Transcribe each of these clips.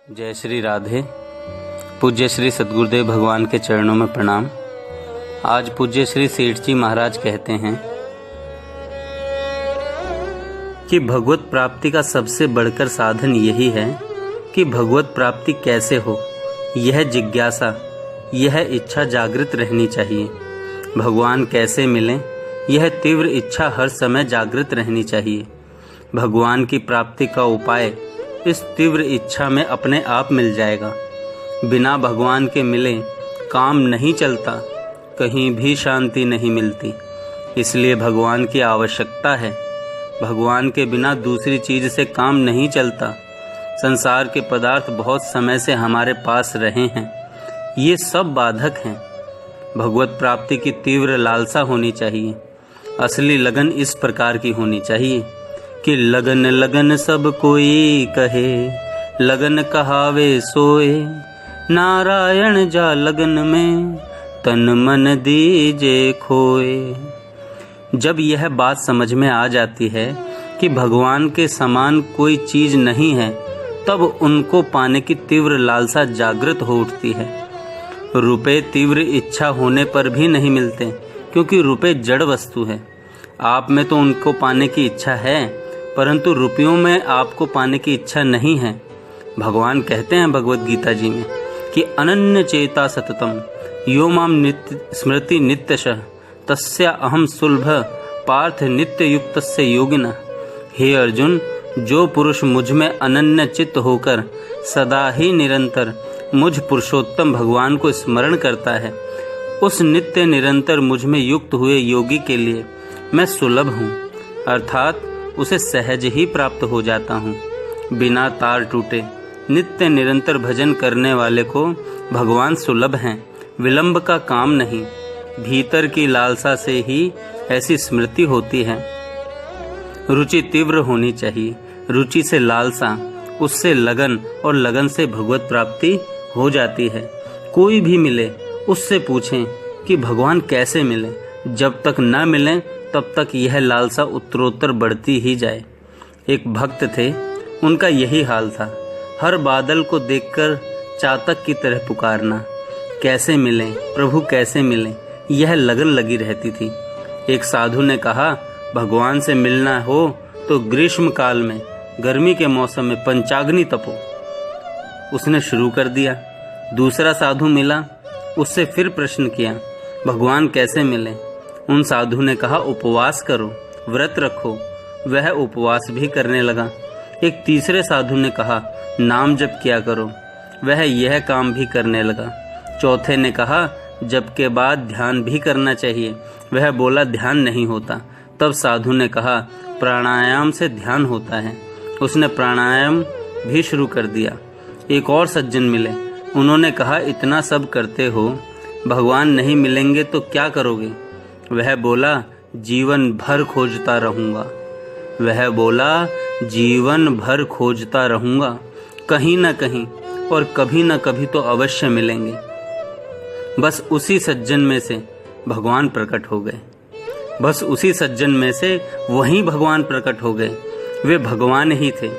जय श्री राधे। पूज्य श्री सद्गुरुदेव भगवान के चरणों में प्रणाम। आज पूज्य श्री सेठ जी महाराज कहते हैं कि भगवत प्राप्ति का सबसे बढ़कर साधन यही है कि भगवत प्राप्ति कैसे हो, यह जिज्ञासा, यह इच्छा जागृत रहनी चाहिए। भगवान कैसे मिलें, यह तीव्र इच्छा हर समय जागृत रहनी चाहिए। भगवान की प्राप्ति का उपाय इस तीव्र इच्छा में अपने आप मिल जाएगा। बिना भगवान के मिले काम नहीं चलता, कहीं भी शांति नहीं मिलती। इसलिए भगवान की आवश्यकता है। भगवान के बिना दूसरी चीज से काम नहीं चलता। संसार के पदार्थ बहुत समय से हमारे पास रहे हैं, ये सब बाधक हैं। भगवत प्राप्ति की तीव्र लालसा होनी चाहिए। असली लगन इस प्रकार की होनी चाहिए कि लगन लगन सब कोई कहे, लगन कहावे सोए, नारायण जा लगन में तन मन दीजे खोए। जब यह बात समझ में आ जाती है कि भगवान के समान कोई चीज नहीं है, तब उनको पाने की तीव्र लालसा जागृत हो उठती है। रुपए तीव्र इच्छा होने पर भी नहीं मिलते, क्योंकि रुपए जड़ वस्तु है। आप में तो उनको पाने की इच्छा है, परंतु रुपयों में आपको पाने की इच्छा नहीं है। भगवान कहते हैं भगवत गीता जी में कि अनन्य चेता सततम यो माम नित्य स्मृति नित्यशः तस्या अहम सुलभ पार्थ नित्य युक्तस्य योगिनः। हे अर्जुन, जो पुरुष मुझ में अनन्य चित्त होकर सदा ही निरंतर मुझ पुरुषोत्तम भगवान को स्मरण करता है, उस नित्य निरंतर मुझ में युक्त हुए योगी के लिए मैं सुलभ हूँ, अर्थात उसे सहज ही प्राप्त हो जाता हूँ। बिना तार टूटे नित्य निरंतर भजन करने वाले को भगवान सुलभ हैं, विलंब का काम नहीं। भीतर की लालसा से ही ऐसी स्मृति होती है। रुचि तीव्र होनी चाहिए, रुचि से लालसा, उससे लगन, और लगन से भगवत प्राप्ति हो जाती है। कोई भी मिले उससे पूछें कि भगवान कैसे मिले। जब तक न मिले तब तक यह लालसा उत्तरोत्तर बढ़ती ही जाए। एक भक्त थे, उनका यही हाल था। हर बादल को देखकर चातक की तरह पुकारना, कैसे मिलें प्रभु, कैसे मिलें, यह लगन लगी रहती थी। एक साधु ने कहा, भगवान से मिलना हो तो ग्रीष्म काल में, गर्मी के मौसम में पंचाग्नि तपो। उसने शुरू कर दिया। दूसरा साधु मिला, उससे फिर प्रश्न किया, भगवान कैसे मिले। उन साधु ने कहा, उपवास करो, व्रत रखो। वह उपवास भी करने लगा। एक तीसरे साधु ने कहा, नाम जप किया करो। वह यह काम भी करने लगा। चौथे ने कहा, जप के बाद ध्यान भी करना चाहिए। वह बोला, ध्यान नहीं होता। तब साधु ने कहा, प्राणायाम से ध्यान होता है। उसने प्राणायाम भी शुरू कर दिया। एक और सज्जन मिले, उन्होंने कहा, इतना सब करते हो, भगवान नहीं मिलेंगे तो क्या करोगे। वह बोला, जीवन भर खोजता रहूंगा। वह बोला, जीवन भर खोजता रहूंगा, कहीं न कहीं और कभी न कभी तो अवश्य मिलेंगे। बस उसी सज्जन में से भगवान प्रकट हो गए। बस उसी सज्जन में से वही भगवान प्रकट हो गए। वे भगवान ही थे,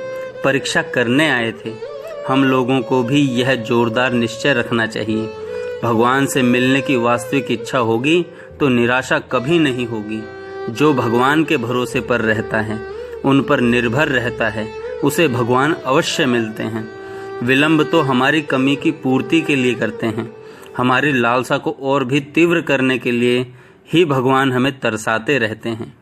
परीक्षा करने आए थे। हम लोगों को भी यह जोरदार निश्चय रखना चाहिए। भगवान से मिलने की वास्तविक इच्छा होगी तो निराशा कभी नहीं होगी। जो भगवान के भरोसे पर रहता है, उन पर निर्भर रहता है, उसे भगवान अवश्य मिलते हैं। विलंब तो हमारी कमी की पूर्ति के लिए करते हैं। हमारी लालसा को और भी तीव्र करने के लिए ही भगवान हमें तरसाते रहते हैं।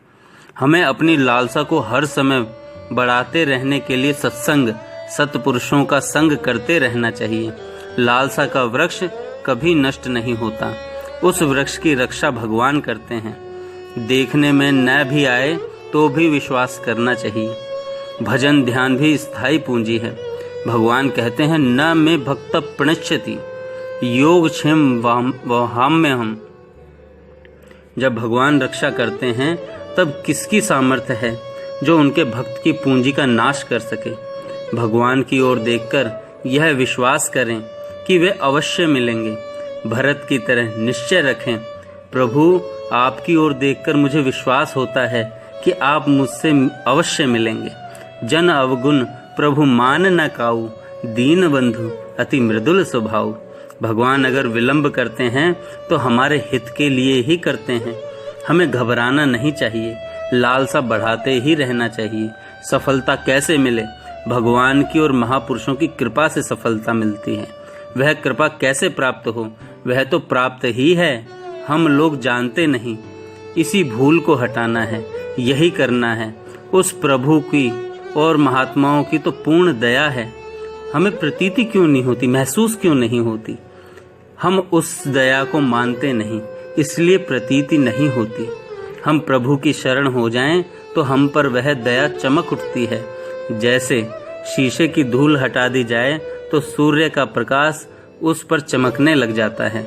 हमें अपनी लालसा को हर समय बढ़ाते रहने के लिए सत्संग, सत्पुरुषों का संग करते रहना चाहिए। लालसा का वृक्ष कभी नष्ट नहीं होता। उस वृक्ष की रक्षा भगवान करते हैं। देखने में न भी आए तो भी विश्वास करना चाहिए। भजन ध्यान भी स्थायी पूंजी है। भगवान कहते हैं, न में भक्त प्रणश्यति योग क्षेम वाम में हम। जब भगवान रक्षा करते हैं तब किसकी सामर्थ्य है जो उनके भक्त की पूंजी का नाश कर सके। भगवान की ओर देखकर यह विश्वास करें कि वे अवश्य मिलेंगे। भरत की तरह निश्चय रखें, प्रभु आपकी ओर देखकर मुझे विश्वास होता है कि आप मुझसे अवश्य मिलेंगे। जन अवगुण प्रभु मान न काऊ, दीन बंधु अति मृदुल स्वभाव। भगवान अगर विलंब करते हैं तो हमारे हित के लिए ही करते हैं। हमें घबराना नहीं चाहिए, लालसा बढ़ाते ही रहना चाहिए। सफलता कैसे मिले? भगवान की और महापुरुषों की कृपा से सफलता मिलती है। वह कृपा कैसे प्राप्त हो? वह तो प्राप्त ही है, हम लोग जानते नहीं। इसी भूल को हटाना है, यही करना है। उस प्रभु की और महात्माओं की तो पूर्ण दया है। हमें प्रतीति क्यों नहीं होती, महसूस क्यों नहीं होती? हम उस दया को मानते नहीं, इसलिए प्रतीति नहीं होती। हम प्रभु की शरण हो जाएं तो हम पर वह दया चमक उठती है। जैसे शीशे की धूल हटा दी जाए तो सूर्य का प्रकाश उस पर चमकने लग जाता है।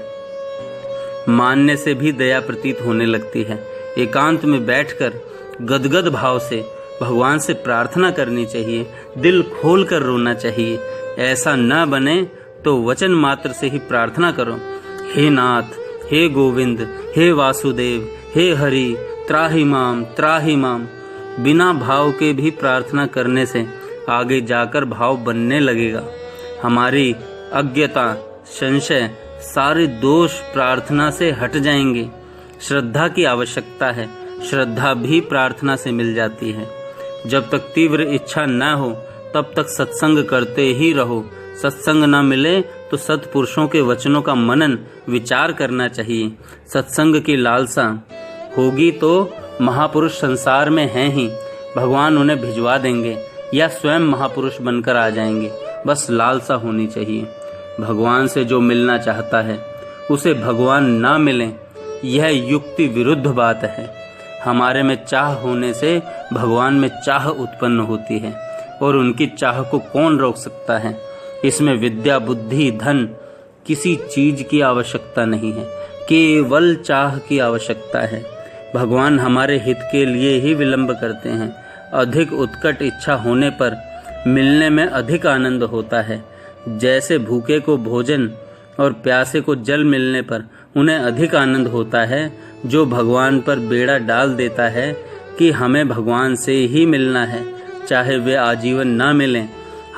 मानने से भी दया प्रतीत होने लगती है। एकांत में बैठकर गदगद भाव से भगवान से प्रार्थना करनी चाहिए, दिल खोल कर रोना चाहिए। ऐसा न बने तो वचन मात्र से ही प्रार्थना करो, हे नाथ, हे गोविंद, हे वासुदेव, हे हरि, त्राहि माम। बिना भाव के भी प्रार्थना करने से आगे जाकर भाव बनने लगेगा। हमारी अज्ञता, संशय, सारे दोष प्रार्थना से हट जाएंगे। श्रद्धा की आवश्यकता है, श्रद्धा भी प्रार्थना से मिल जाती है। जब तक तीव्र इच्छा न हो तब तक सत्संग करते ही रहो। सत्संग न मिले तो सत्पुरुषों के वचनों का मनन विचार करना चाहिए। सत्संग की लालसा होगी तो महापुरुष संसार में हैं ही, भगवान उन्हें भिजवा देंगे या स्वयं महापुरुष बनकर आ जाएंगे। बस लालसा होनी चाहिए। भगवान से जो मिलना चाहता है उसे भगवान ना मिले, यह युक्ति विरुद्ध बात है। हमारे में चाह होने से भगवान में चाह उत्पन्न होती है, और उनकी चाह को कौन रोक सकता है? इसमें विद्या, बुद्धि, धन किसी चीज की आवश्यकता नहीं है, केवल चाह की आवश्यकता है। भगवान हमारे हित के लिए ही विलंब करते हैं। अधिक उत्कट इच्छा होने पर मिलने में अधिक आनंद होता है। जैसे भूखे को भोजन और प्यासे को जल मिलने पर उन्हें अधिक आनंद होता है, जो भगवान पर बेड़ा डाल देता है कि हमें भगवान से ही मिलना है, चाहे वे आजीवन ना मिलें,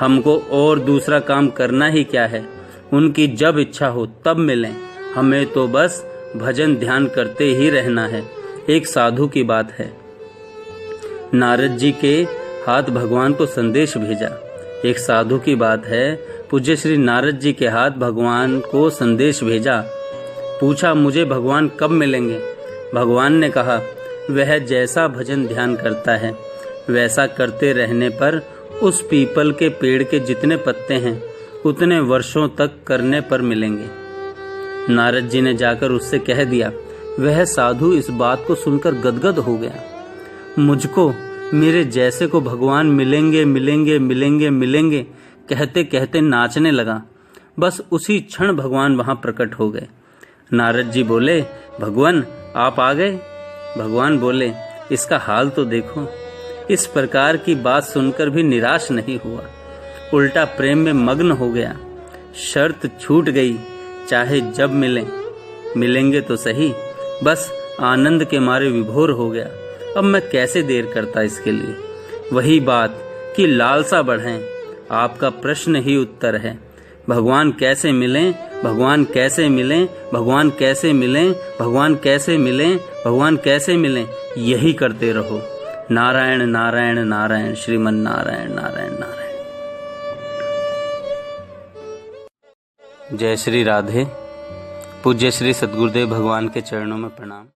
हमको और दूसरा काम करना ही क्या है। उनकी जब इच्छा हो तब मिलें, हमें तो बस भजन ध्यान करते ही रहना है। एक साधु की बात है, नारद जी के हाथ भगवान को संदेश भेजा। एक साधु की बात है, पूज्य श्री नारद जी के हाथ भगवान को संदेश भेजा। पूछा, मुझे भगवान कब मिलेंगे? भगवान ने कहा, वह जैसा भजन ध्यान करता है वैसा करते रहने पर उस पीपल के पेड़ के जितने पत्ते हैं उतने वर्षों तक करने पर मिलेंगे। नारद जी ने जाकर उससे कह दिया। वह साधु इस बात को सुनकर गदगद हो गया। मुझको, मेरे जैसे को भगवान मिलेंगे मिलेंगे मिलेंगे मिलेंगे कहते कहते नाचने लगा। बस उसी क्षण भगवान वहां प्रकट हो गए। नारद जी बोले, भगवान आप आ गए? भगवान बोले, इसका हाल तो देखो। इस प्रकार की बात सुनकर भी निराश नहीं हुआ, उल्टा प्रेम में मग्न हो गया। शर्त छूट गई, चाहे जब मिलेंगे तो सही। बस आनंद के मारे विभोर हो गया। अब मैं कैसे देर करता इसके लिए। वही बात कि लालसा बढ़ाएं, आपका प्रश्न ही उत्तर है। भगवान कैसे मिलें, भगवान कैसे मिलें, भगवान कैसे मिलें, भगवान कैसे मिलें, भगवान कैसे मिलें, यही करते रहो। नारायण नारायण नारायण, श्रीमन नारायण नारायण नारायण। जय श्री राधे। पूज्य श्री सद्गुरुदेव भगवान के चरणों में प्रणाम।